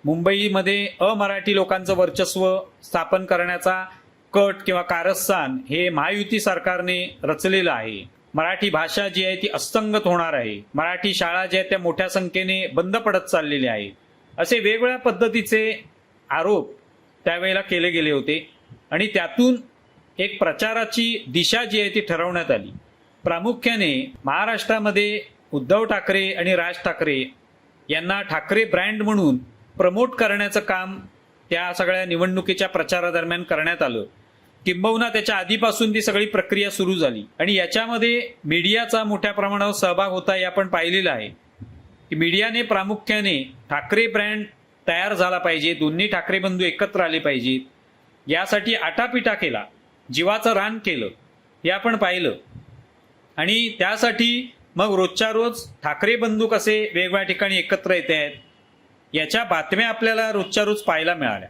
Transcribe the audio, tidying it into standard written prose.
मुंबईमध्ये अमराठी लोकांचं वर्चस्व स्थापन करण्याचा कट किंवा कारस्थान हे महायुती सरकारने रचलेलं आहे। मराठी भाषा जी आहे ती अस्तंगत होणार आहे। मराठी शाळा ज्या आहेत त्या मोठ्या संख्येने बंद पडत चाललेल्या आहेत। असे वेगवेगळ्या पद्धतीचे आरोप त्यावेळेला केले गेले होते आणि त्यातून एक प्रचाराची दिशा जी आहे ती ठरवण्यात आली। प्रामुख्याने महाराष्ट्रामध्ये उद्धव ठाकरे आणि राज ठाकरे यांना ठाकरे ब्रँड म्हणून प्रमोट करण्याचं काम त्या सगळ्या निवडणुकीच्या प्रचारादरम्यान करण्यात आलं। किंबहुना त्याच्या आधीपासून ती सगळी प्रक्रिया सुरू झाली आणि याच्यामध्ये मीडियाचा मोठ्या प्रमाणावर सहभाग होता हे आपण पाहिलेलं आहे की मीडियाने प्रामुख्याने ठाकरे ब्रँड तयार झाला पाहिजे, दोन्ही ठाकरे बंधू एकत्र आले पाहिजेत यासाठी आटापिटा केला, जीवाचं रान केलं हे आपण पाहिलं। आणि त्यासाठी मग रोजच्या रोज ठाकरे बंधू कसे वेगवेगळ्या ठिकाणी एकत्र येत आहेत याच्या बातम्या आपल्याला रोजच्या रोज पाहायला मिळाल्या।